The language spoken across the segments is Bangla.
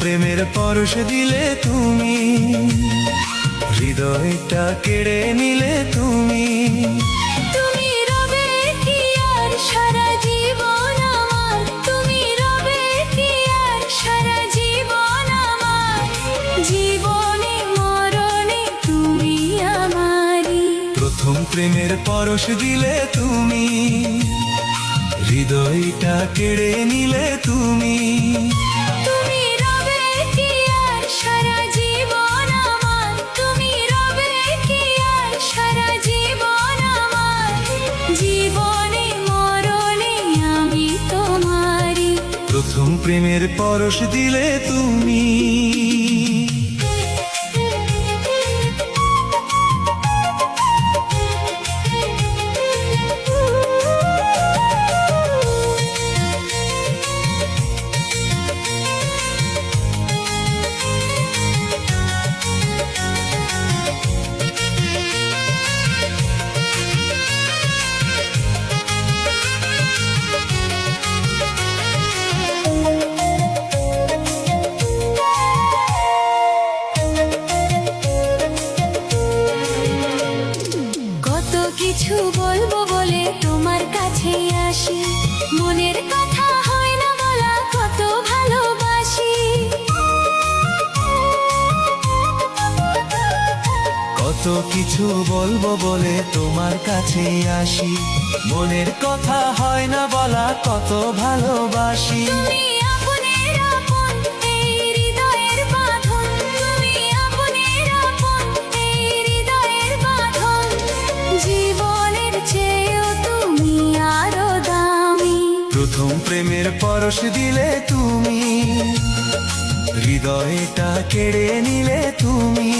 প্রেমের পরশ দিলে তুমি, হৃদয়টা কেড়ে নিলে তুমি। তুমি রবে কি আর সারা জীবন আমার, তুমি রবে কি আর সারা জীবন আমার, জীবনে মরণে তুমি আমারি। প্রথম প্রেমের পরশ দিলে তুমি, হৃদয়টা কেড়ে নিলে তুমি। তুমি রবে কি আর সারা জীবন আমার, তুমি রবে কি আর সারা জীবন আমার, জীবনে মরণে আমি তোমারি। প্রথম প্রেমের পরশ দিলে তুমি। কিছু বলবো বলে তোমার কাছে আসি, মনের কথা হয় না বলা, কত ভালোবাসি। কত কিছু বলবো বলে তোমার কাছে আসি, মনের কথা হয় না বলা, কত ভালোবাসি। তুমি আপনের আপন এই হৃদয়ের বাঁধন, তুমি আপনের আপন এই হৃদয়ের বাঁধন, জীবনের চেয়েও তুমি আরো দামি। প্রথম প্রেমের পরশ দিলে তুমি, হৃদয়টা কেড়ে নিলে তুমি।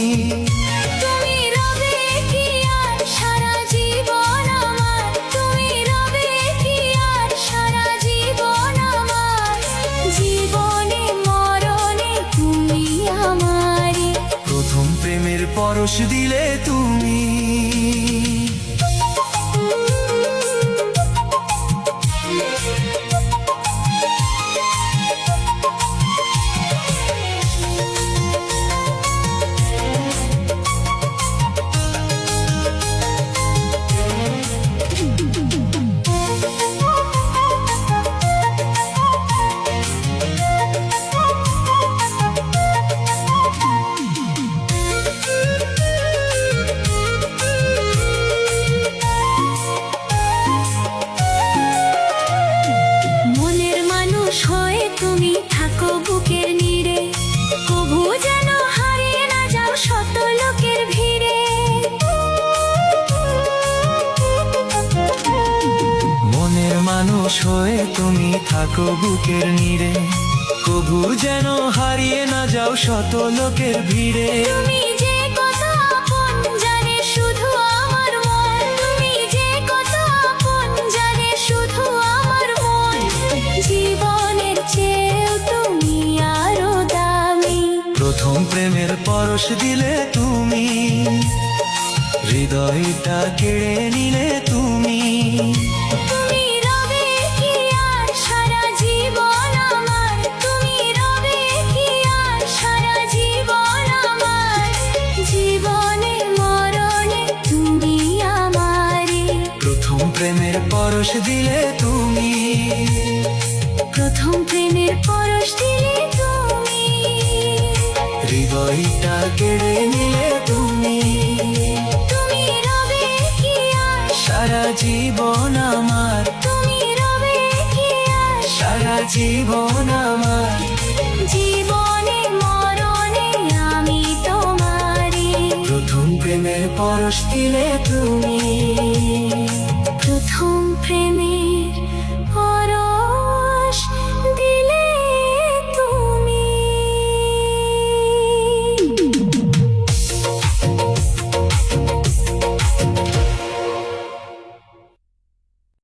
তুমি রবে কি আর সারা জীবন আমার, তুমি রবে কি আর সারা জীবন আমার, জীবনে মরণে তুমি আমারি। প্রথম প্রেমের পরশ দিলে তুমি। মনের মানুষ হয়ে তুমি থাকো বুকের নীড়ে, কভু যেন হারিয়ে না যাও শত লোকের ভিড়ে। মনের মানুষ হয়ে তুমি থাকো বুকের নীড়ে, কভু যেন হারিয়ে না যাও শত লোকের ভিড়ে। তুমি যে কত আপন জানে শুধু আমার মন, তুমি যে কত আপন জানে শুধু আমার মন, জীবনের চেয়েও তুমি আরো দামি। প্রথম প্রেমের পরশ দিলে তুমি, হৃদয়টা কেড়ে নিলে তুমি। তুমি রবে কি আর সারা জীবন আমার, তুমি রবে কি আর সারা জীবন আমার, জীবনে মরণে তুমি আমারি। প্রথম প্রেমের পরশ দিলে তুমি, প্রথম প্রেমের পরশ দিলে তুমি, হৃদয়টা কেড়ে নিলে তুমি। তুমি রবে কি আর সারা জীবন আমার, তুমি রবে কি আর সারা জীবন আমার, জীবনে মরণে আমি তোমারি। প্রথম প্রেমের পরশ দিলে তুমি। প্রথম প্রেমে